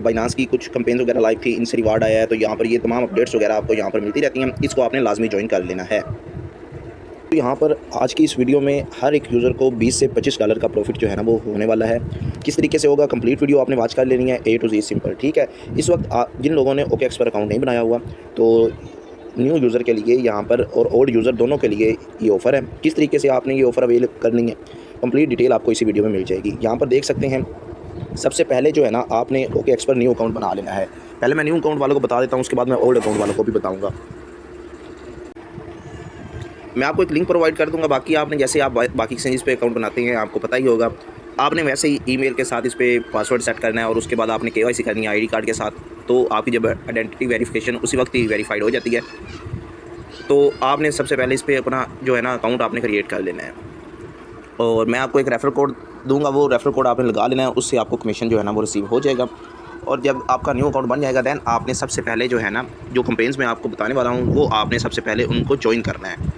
Binance की कुछ companies वगैरह लाइव थी, इनसे रिवार्ड आया है, तो यहाँ पर ये तमाम अपडेट्स वगैरह आपको यहाँ पर मिलती रहती हैं। इसको आपने लाजमी ज्वाइन कर लेना है। तो यहाँ पर आज की इस वीडियो में हर एक यूज़र को 20 से 25 डॉलर का प्रॉफिट जो है ना वो होने वाला है। किस तरीके से होगा, कंप्लीट वीडियो आपने वॉच कर लेनी है, A to Z सिंपल, ठीक है। इस वक्त जिन लोगों ने OKX पर अकाउंट नहीं बनाया हुआ, तो न्यू यूज़र के लिए यहाँ पर और ओल्ड यूज़र दोनों के लिए ये ऑफ़र है। किस तरीके से आपने ये ऑफ़र अवेल करनी है, कंप्लीट डिटेल आपको इसी वीडियो में मिल जाएगी। यहाँ पर देख सकते हैं, सबसे पहले जो है ना आपने OKX पर न्यू अकाउंट बना लेना है। पहले मैं न्यू अकाउंट वालों को बता देता हूँ, उसके बाद मैं ओल्ड अकाउंट वालों को भी बताऊँगा। मैं आपको एक लिंक प्रोवाइड कर दूंगा। बाकी आपने जैसे आप बाकी एक्सचेंज पे अकाउंट बनाते हैं, आपको पता ही होगा, आपने वैसे ही ईमेल के साथ इस पर पासवर्ड सेट करना है और उसके बाद आपने KYC करनी है ID कार्ड के साथ। तो आपकी जब आइडेंटिटी वेरिफिकेशन उसी वक्त ही वेरीफाइड हो जाती है। तो आपने सबसे पहले इस पर अपना जो है ना अकाउंट आपने क्रिएट कर लेना है और मैं आपको एक रेफर कोड दूंगा, वो रेफर कोड आपने लगा लेना है, उससे आपको कमीशन जो है ना वो रिसीव हो जाएगा। और जब आपका न्यू अकाउंट बन जाएगा, दैन आपने सबसे पहले जो है ना जो कंपेन्स मैं आपको बताने वाला हूँ वो आपने सबसे पहले उनको ज्वाइन करना है।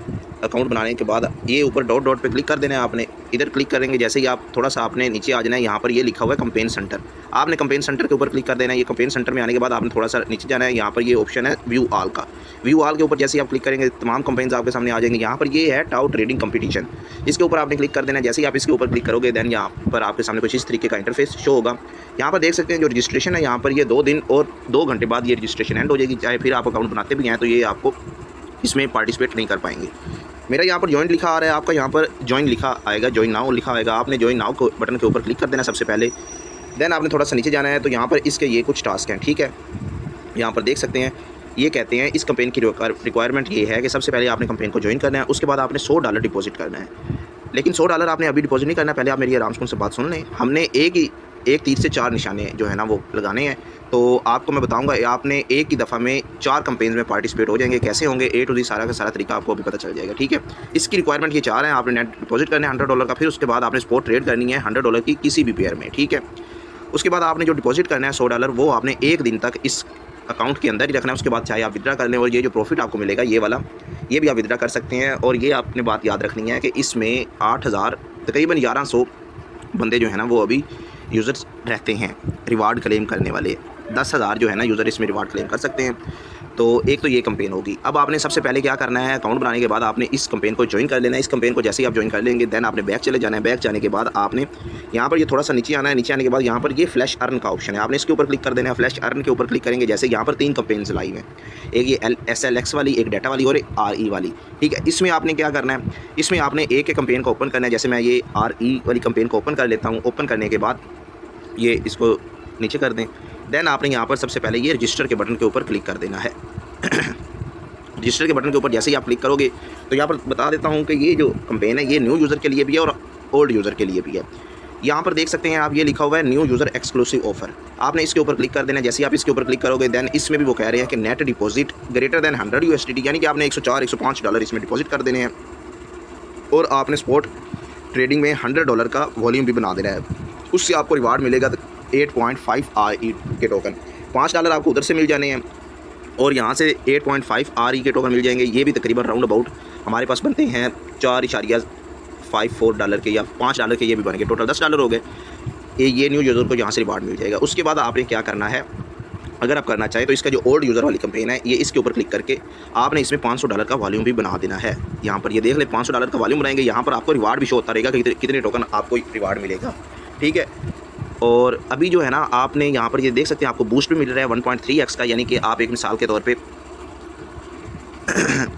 अकाउंट बनाने के बाद ये ऊपर डॉट डॉट पे क्लिक कर देना है आपने। इधर क्लिक करेंगे जैसे ही आप थोड़ा सा आपने नीचे आ जाना है, यहाँ पर ये लिखा हुआ है कंपेन सेंटर। आपने कंपेन सेंटर के ऊपर क्लिक कर देना है। ये कंपेन सेंटर में आने के बाद आपने थोड़ा सा नीचे जाना है, यहाँ पर ये ऑप्शन है व्यू ऑल का। व्यू ऑल के ऊपर जैसे ही आप क्लिक करेंगे तमाम कंपेन्स आपके सामने आ जाएंगे। यहाँ पर ये है टाउ ट्रेडिंग कंपटीशन, इसके ऊपर आपने क्लिक कर देना है। जैसे ही आप इसके ऊपर क्लिक करोगे दैन यहाँ पर आपके सामने कुछ इस तरीके का इंटरफेस शो होगा। यहाँ पर देख सकते हैं जो रजिस्ट्रेशन है, यहाँ पर ये 2 दिन और 2 घंटे बाद ये रजिस्ट्रेशन एंड हो जाएगी। चाहे फिर आप अकाउंट बनाते भी हैं तो ये आपको इसमें पार्टिसिपेट नहीं कर पाएंगे। मेरा यहाँ पर ज्वाइन लिखा आ रहा है, आपका यहाँ पर ज्वाइन लिखा आएगा, ज्वाइन नाउ लिखा आएगा। आपने ज्वाइन नाउ को बटन के ऊपर क्लिक कर देना सबसे पहले। देन आपने थोड़ा सा नीचे जाना है, तो यहाँ पर इसके ये कुछ टास्क हैं, ठीक है। यहाँ पर देख सकते हैं, ये कहते हैं इस कंपेन की रिक्वायरमेंट ये है कि सबसे पहले आपने कंपेन को ज्वाइन करना है, उसके बाद आपने $100 डिपॉजिट करना है। लेकिन $100 आपने अभी डिपॉजिट नहीं करना, पहले आप मेरी आराम से बात सुन लें। हमने एक तीर से 4 निशाने जो है ना वो लगाने हैं। तो आपको मैं बताऊंगा, आपने एक ही दफ़ा में 4 कंपेन्स में पार्टिसिपेट हो जाएंगे। कैसे होंगे A to Z सारा का सारा तरीका आपको अभी पता चल जाएगा, ठीक है। इसकी रिक्वायरमेंट ये 4 हैं। आपने नेट डिपॉजिट करना है $100 का, फिर उसके बाद आपने स्पॉट ट्रेड करनी है $100 की किसी भी पेयर में, ठीक है। उसके बाद आपने जो डिपॉजिट करना है $100 वो आपने 1 दिन तक इस अकाउंट के अंदर ही रखना है। उसके बाद चाहे आप विड्रा कर लें और ये जो प्रॉफिट आपको मिलेगा ये वाला, ये भी आप विड्रा कर सकते हैं। और ये आपने बात याद रखनी है कि इसमें 8000 तकरीबन 1100 बंदे जो है ना वो अभी यूज़र्स रहते हैं रिवार्ड क्लेम करने वाले। 10,000 जो है ना यूज़र इसमें रिवार्ड क्लेम कर सकते हैं। तो एक तो ये कंपेन होगी। अब आपने सबसे पहले क्या करना है, अकाउंट बनाने के बाद आपने इस कंपेन को ज्वाइन कर लेना है। इस कंपेन को जैसे ही आप ज्वाइन कर लेंगे दैन आपने बैक चले जाना है। बैक जाने के बाद आपने यहाँ पर ये थोड़ा सा नीचे आना है। नीचे आने के बाद यहाँ पर ये फ्लैश अर्न का ऑप्शन है, आपने इसके ऊपर क्लिक कर देना है। फ्लैश अर्न के ऊपर क्लिक करेंगे जैसे यहाँ पर 3 कंपेन्स लाइव हैं, एक ये SLX वाली, एक डाटा वाली और एक RE वाली, ठीक है। इसमें आपने क्या करना है, इसमें आपने एक कंपेन को ओपन करना है। जैसे मैं ये RE वाली कंपेन को ओपन कर लेता हूँ। ओपन करने के बाद ये इसको नीचे कर दें। देन आपने यहाँ पर सबसे पहले ये रजिस्टर के बटन के ऊपर क्लिक कर देना है। रजिस्टर के बटन के ऊपर जैसे ही आप क्लिक करोगे तो यहाँ पर बता देता हूँ कि ये जो कंपेन है ये न्यू यूज़र के लिए भी है और ओल्ड यूज़र के लिए भी है। यहाँ पर देख सकते हैं आप, ये लिखा हुआ है न्यू यूज़र एक्सक्लूसिव ऑफर। आपने इसके ऊपर क्लिक कर देना है। जैसे ही आप इसके ऊपर क्लिक करोगे दैन इसमें भी वो कह रहे हैं कि net deposit greater than 100 USDT, यानी कि आपने $104-105 इसमें डिपॉजिट कर देने हैं और आपने स्पॉट ट्रेडिंग में $100 का वॉल्यूम भी बना देना है। उससे आपको रिवार्ड मिलेगा 8.5 RE के टोकन। $5 आपको उधर से मिल जाने हैं और यहाँ से 8.5 RE के टोकन मिल जाएंगे। ये भी तकरीबन राउंड अबाउट हमारे पास बनते हैं $4.54 के या $5 के, ये भी बन गए, टोटल $10 हो गए। ये न्यू यूज़र को यहाँ से रिवार्ड मिल जाएगा। उसके बाद आपने क्या करना है, अगर आप करना चाहें तो इसका जो ओल्ड यूज़र वाली कंपेन है ये इसके ऊपर क्लिक करके आपने इसमें $500 का वॉल्यूम भी बना देना है। यहाँ पर ये देख ले $500 का वॉल्यूम बनाएंगे। यहाँ पर आपको रिवार्ड भी शो होता रहेगा कि कितने टोकन आपको रिवार्ड मिलेगा, ठीक है। और अभी जो है ना आपने यहाँ पर ये देख सकते हैं आपको बूस्ट भी मिल रहा है 1.3x का, यानी कि आप एक मिसाल के तौर पे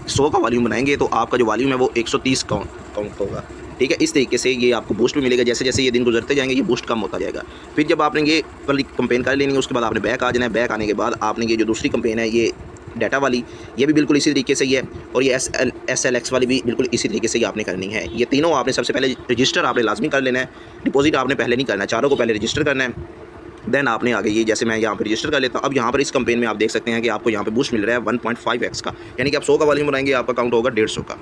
100 का वॉल्यूम बनाएंगे तो आपका जो वॉल्यूम है वो 130 काउंट होगा, ठीक है। इस तरीके से ये आपको बूस्ट भी मिलेगा। जैसे जैसे ये दिन गुजरते जाएंगे ये बूस्ट कम होता जाएगा। फिर जब आपने ये वाली कंपेन कर लेनी है उसके बाद आपने बैक आ जाना है। बैक आने के बाद आपने ये जो दूसरी कंपेन है ये डाटा वाली, ये भी बिल्कुल इसी तरीके से ही है और ये SLX वाली भी बिल्कुल इसी तरीके से ही आपने करनी है। ये तीनों आपने सबसे पहले रजिस्टर आपने लाजमी कर लेना है। डिपॉजिट आपने पहले नहीं करना है, चारों को पहले रजिस्टर करना है। देन आपने आगे ये जैसे मैं यहाँ पर रजिस्टर कर लेता हूँ। अब यहाँ पर इस कंपेन में आप देख सकते हैं कि आपको यहाँ पे बूस्ट मिल रहा है 1.5x का, यानी कि आप 100 का वॉल्यूम बनाएंगे आपका काउंट होगा 150 का।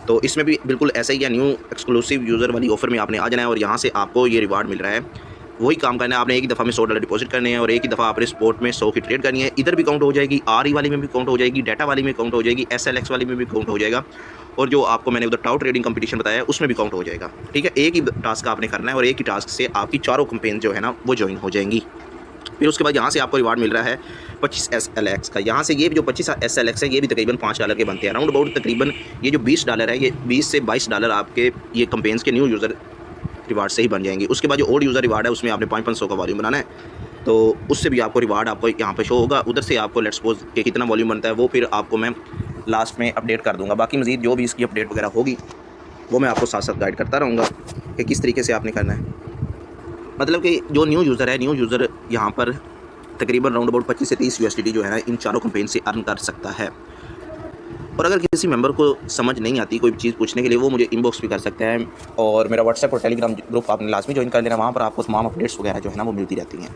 तो इसमें भी बिल्कुल ऐसा ही है, न्यू एक्सक्लूसिव यूज़र वाली ऑफर में आपने आ जाना है और यहाँ से आपको ये रिवार्ड मिल रहा है। वही काम करना है आपने, एक ही दफ़ा में $100 डिपॉजिट करने हैं और एक ही दफ़ा आपने स्पॉट में 100 की ट्रेड करनी है। इधर भी काउंट हो जाएगी, RE वाली में भी काउंट हो जाएगी, डाटा वाली में काउंट हो जाएगी, SLX वाली में भी काउंट हो जाएगा और जो आपको मैंने उधर टाउ ट्रेडिंग कंपटीशन बताया उसमें भी काउंट हो जाएगा, ठीक है। एक ही टास्क आपने करना है और एक ही टास्क से आपकी चारों कंपेन जो है ना वो ज्वाइन हो जाएंगी। फिर उसके बाद यहाँ से आपको रिवार्ड मिल रहा है 25 SLX का। यहाँ से ये जो 25 SLX है ये भी तकरीबन $5 के बनते हैं। अराउंड अबाउट तकरीबन ये जो $20 है, ये 20 से $22 आपके ये कंपेन्स के न्यू यूज़र रिवार्ड से ही बन जाएंगे। उसके बाद जो ओल्ड यूज़र रिवार्ड है उसमें आपने 500 का वॉल्यूम बनाना है, तो उससे भी आपको रिवार्ड आपको यहाँ पे शो होगा। उधर से आपको लेट्स सपोज कि कितना वॉल्यूम बनता है वो फिर आपको मैं लास्ट में अपडेट कर दूँगा। बाकी मज़ीद जो भी इसकी अपडेट वगैरह होगी वो मैं आपको साथ साथ गाइड करता रहूँगा कि किस तरीके से आपने करना है। मतलब कि जो न्यू यूज़र है, न्यू यूज़र यहाँ पर तकरीबन राउंड अबाउट 25 से 30 USDT जो है ना इन चारों कंपेन से अर्न कर सकता है। और अगर किसी मेंबर को समझ नहीं आती कोई चीज़ पूछने के लिए, वो मुझे इनबॉक्स भी कर सकते हैं। और मेरा व्हाट्सएप और टेलीग्राम ग्रुप आपने लाजमी ज्वाइन कर लेना, वहाँ पर आपको तमाम अपडेट्स वगैरह जो है ना वो मिलती रहती हैं।